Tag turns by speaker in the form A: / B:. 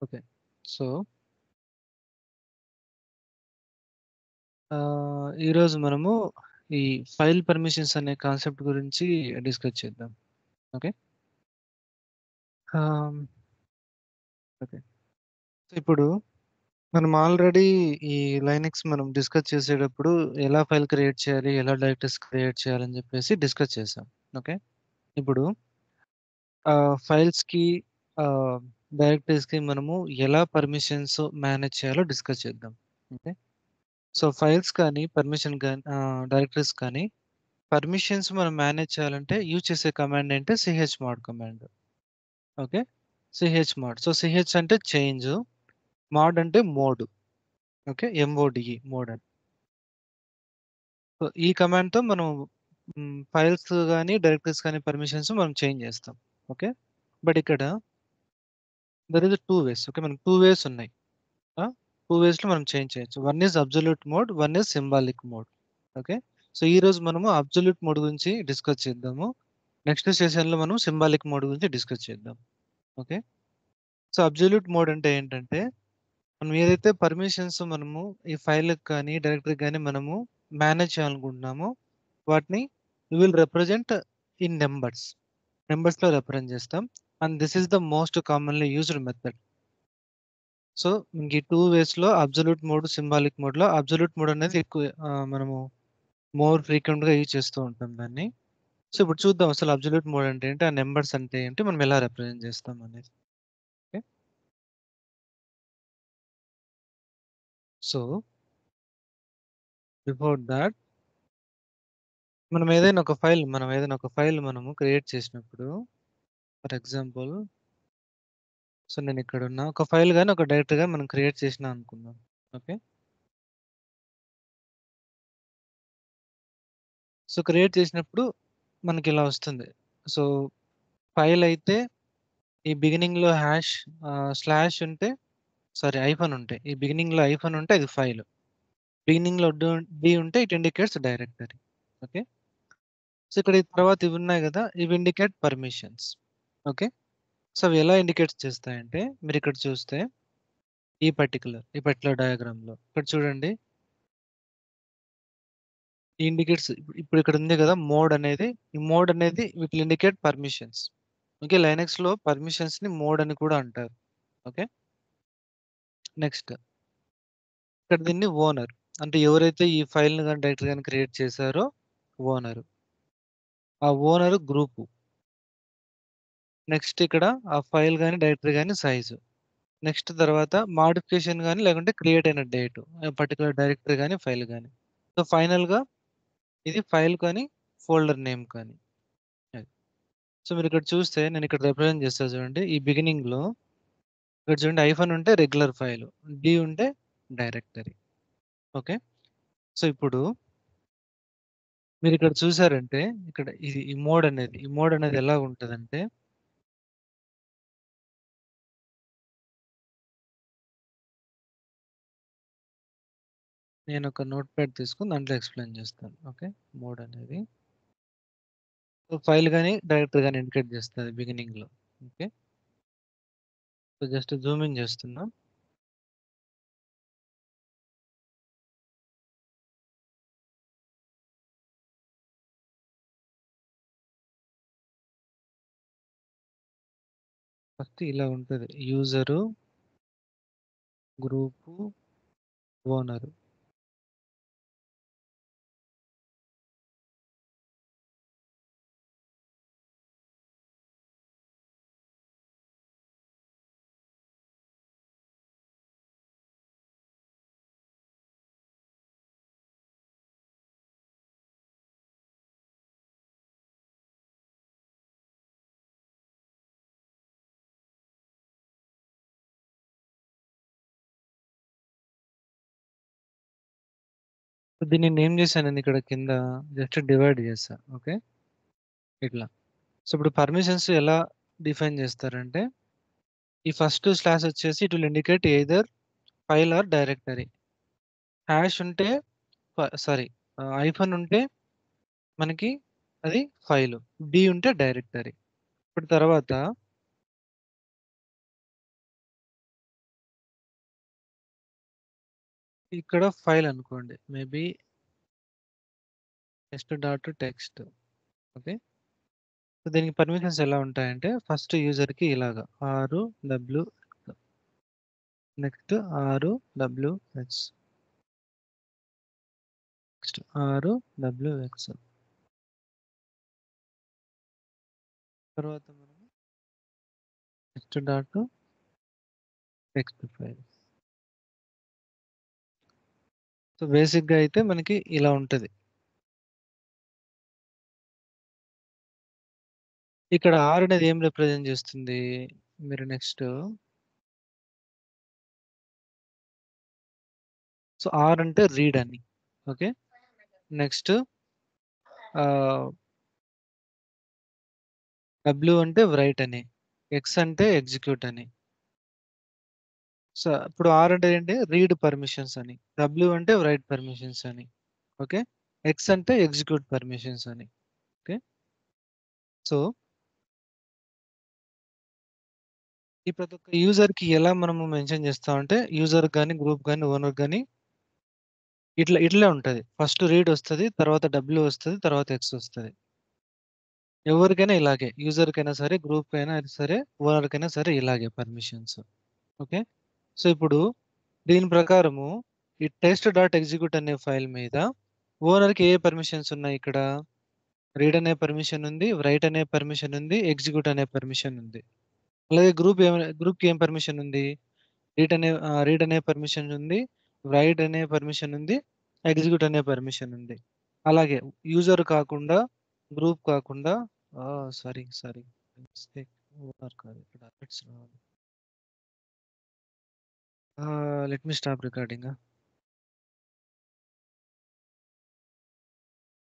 A: Okay. So, ఈరోజు మనము ఈ ఫైల్ పర్మిషన్స్ అనే కాన్సెప్ట్ గురించి డిస్కస్ చేద్దాం. ఓకే. ఆమ్, ఓకే. సో, ఇప్పుడు మనం ఆల్రెడీ ఈ లైనక్స్ మనం డిస్కస్ చేసేటప్పుడు ఎలా ఫైల్ క్రియేట్ చేయాలి, ఎలా డైరెక్టరీస్ క్రియేట్ చేయాలని చెప్పేసి డిస్కస్ చేసాం. ఓకే. ఇప్పుడు ఫైల్స్కి డైరెక్టరీస్కి మనము ఎలా పర్మిషన్స్ మేనేజ్ చేయాలో డిస్కస్ చేద్దాం. ఓకే. సో, ఫైల్స్ కానీ పర్మిషన్ కానీ డైరెక్టరీస్ కానీ పర్మిషన్స్ మనం మేనేజ్ చేయాలంటే యూజ్ చేసే కమాండ్ అంటే chmod command. Okay. chmod. So ch అంటే చేంజ్, మోడ్ అంటే మోడ్. ఓకే. MODE మోడ్ అని. సో ఈ కమాండ్ తో మనం ఫైల్స్ కానీ డైరెక్టరీస్ కానీ పర్మిషన్స్ మనం చేంజ్ చేస్తాం. ఓకే. బట్ ఇక్కడ there is two ways. Okay. మనకు టూ వేస్ ఉన్నాయి. టూ వేస్ లో మనం చేంజ్ చేయొచ్చు. One is absolute mode, one is symbolic mode. Okay. So ఈ రోజు మనము అబ్జల్యూట్ మోడ్ గురించి డిస్కస్ చేద్దాము. నెక్స్ట్ సెషన్ లో మనం సింబాలిక్ మోడ్ గురించి డిస్కస్ చేద్దాం. ఓకే. సో అబ్జల్యూట్ మోడ్ అంటే ఏంటంటే మనం ఏదైతే పర్మిషన్స్ మనము ఈ ఫైల్ కానీ డైరెక్టరీ కానీ మనము మేనేజ్ చేయాలనుకుంటున్నామో వాటిని విల్ రిప్రజెంట్ ఇన్ నెంబర్స్ లో రిప్రజెంట్ చేస్తాం. And this is the most commonly used method. So ఇంక ఈ టూ వేస్ లో అబ్జల్యూట్ మోడ్, సింబాలిక్ మోడ్ లో అబ్జల్యూట్ మోడ్ అనేది ఎక్కువ మనము మోర్ ఫ్రీక్వెంట్ గా యూజ్ చేస్తూ ఉంటాం దాన్ని. సో ఇప్పుడు చూద్దాం అసలు అబ్జల్యూట్ మోడ్ అంటే ఏంటి, ఆ నెంబర్స్ అంటే ఏంటి, మనం ఎలా రిప్రజెంట్ చేస్తాం అనేది. ఓకే. సో బిఫోర్ దాట్ మనం ఏదైనా ఒక ఫైల్ మనము క్రియేట్ చేసినప్పుడు, ఫర్ ఎగ్జాంపుల్ సో నేను ఇక్కడ ఉన్న ఒక ఫైల్ కానీ ఒక డైరెక్టరీ కానీ మనం క్రియేట్ చేసినా అనుకుందాం. ఓకే. సో క్రియేట్ చేసినప్పుడు మనకి ఇలా వస్తుంది. సో ఫైల్ అయితే ఈ బిగినింగ్ లో స్లాష్ ఉంటే, సారీ ఐఫన్ ఉంటే, ఈ బిగినింగ్ లో ఐఫన్ ఉంటే అది ఫైల్, బిగినింగ్ లో డి ఉంటే it indicates directory. Okay. So ఇక్కడ ఈ తర్వాత ఇవి ఉన్నాయి కదా, ఇవి ఇండికేట్ పర్మిషన్స్. ఓకే. సో అవి ఎలా ఇండికేట్ చేస్తాయంటే మీరు ఇక్కడ చూస్తే ఈ పర్టికులర్ డయాగ్రామ్ లో ఇక్కడ చూడండి, ఈ ఇండికేట్స్ ఇప్పుడు ఇక్కడ ఉంది కదా మోడ్ అనేది, ఈ మోడ్ అనేది will indicate permissions. Okay. Linux లో పర్మిషన్స్ ని మోడ్ అని కూడా అంటారు. ఓకే. నెక్స్ట్ ఇక్కడ దీన్ని ఓనర్, అంటే ఎవరైతే ఈ ఫైల్ ని కానీ డైరెక్టరీ కానీ క్రియేట్ చేశారో ఓనర్, ఆ ఓనర్ గ్రూప్. నెక్స్ట్ ఇక్కడ ఆ ఫైల్ కానీ డైరెక్టరీ కానీ సైజు. నెక్స్ట్ తర్వాత మాడిఫికేషన్ కానీ లేకుంటే క్రియేట్ అయిన డేట్, పర్టికులర్ డైరెక్టరీ కానీ ఫైల్ కానీ. సో ఫైనల్ గా ఇది ఫైల్ కానీ ఫోల్డర్ నేమ్ కానీ. అది. సో మీరు ఇక్కడ చూస్తే నేను ఇక్కడ రిప్రజెంట్ చేస్తా చూడండి, ఈ బిగినింగ్ లో ఇక్కడ చూడండి ఐఫన్ ఉంటే రెగ్యులర్ ఫైల్, డి ఉంటే డైరెక్టరీ. ఓకే. సో ఇప్పుడు మీరు ఇక్కడ చూసారంటే ఇక్కడ ఇది ఈ మోడ్ అనేది ఎలా ఉంటదంటే, నేను ఒక నోట్ ప్యాడ్ తీసుకుని దాంట్లో ఎక్స్ప్లెయిన్ చేస్తాను. ఓకే. మోడ్ అనేది ఫైల్ కానీ డైరెక్టరీ కానీ ఇండికేట్ చేస్తుంది బిగినింగ్ లో. Okay. So just Zoom in చేస్తున్నా. ఫస్ట్ ఇలా ఉంటుంది, యూజరు, గ్రూపు, ఓనరు. దీన్ని నేను ఏం చేశాను, నేను ఇక్కడ కింద జస్ట్ డివైడ్ చేశా. ఓకే. ఇట్లా. సో ఇప్పుడు పర్మిషన్స్ ఎలా డిఫైన్ చేస్తారంటే, ఈ ఫస్ట్ స్లాష్ వచ్చేసి it will indicate either file or directory. Hash ఉంటే సారీ ఐఫన్ ఉంటే మనకి అది ఫైల్, డి ఉంటే డైరెక్టరీ. ఇప్పుడు తర్వాత ఇక్కడ ఫైల్ అనుకోండి. మేబీ టెస్ట్.txt. ఓకే. సో, దీనికి పర్మిషన్స్ ఎలా ఉంటాయంటే ఫస్ట్ యూజర్‌కి ఇలాగా RWX, next RWX, next RWX. తర్వాత మనం టెక్స్ట్ ఫైల్. సో, బేసిక్‌గా అయితే మనకి ఇలా ఉంటది. ఇక్కడ R అనేది ఏం రిప్రజెంట్ చేస్తుంది? మీరు నెక్స్ట్ సో, R అంటే రీడ్ అని. ఓకే. నెక్స్ట్ ఆహ్, W అంటే రైట్ అని. X అంటే ఎగ్జిక్యూట్ అని. సో, ఇప్పుడు R అంటే ఏంటి? రీడ్ పర్మిషన్స్ అని. W అంటే రైట్ పర్మిషన్స్ అని. ఓకే. X అంటే ఎగ్జిక్యూట్ పర్మిషన్స్ అని. ఓకే. సో, ఈ ప్రతి ఒక్క యూజర్‌కి ఎలా మనము మెన్షన్ చేస్తామంటే యూజర్ గాని, గ్రూప్ గాని, ఓనర్ గాని ఇట్లే ఉంటది. ఫస్ట్ రీడ్ వస్తది. తర్వాత W వస్తది. తర్వాత X వస్తది. ఎవరికైనా ఇలాగే. యూజర్‌కైనా సరే, గ్రూప్‌కైనా సరే, ఓనర్‌కైనా సరే ఇలాగే పర్మిషన్స్. ఓకే. సో, ఇప్పుడు దీని ప్రకారము ఈ టెస్ట్ డాట్ ఎగ్జిక్యూట్ అనే ఫైల్ మీద ఓనర్‌కి ఏ పర్మిషన్స్ ఉన్నాయి ఇక్కడ? రీడ్ అనే పర్మిషన్ ఉంది. రైట్ అనే పర్మిషన్ ఉంది. ఎగ్జిక్యూట్ అనే పర్మిషన్ ఉంది. అలాగే గ్రూప్‌కి ఏం పర్మిషన్ ఉంది? రీడ్ అనే పర్మిషన్ ఉంది. రైట్ అనే పర్మిషన్ ఉంది. ఎగ్జిక్యూట్ అనే పర్మిషన్ ఉంది. అలాగే యూజర్ కాకుండా, గ్రూప్ కాకుండా సారీ. మిస్టేక్. ఓనర్ కాదు ఇక్కడ. Let me stop recording.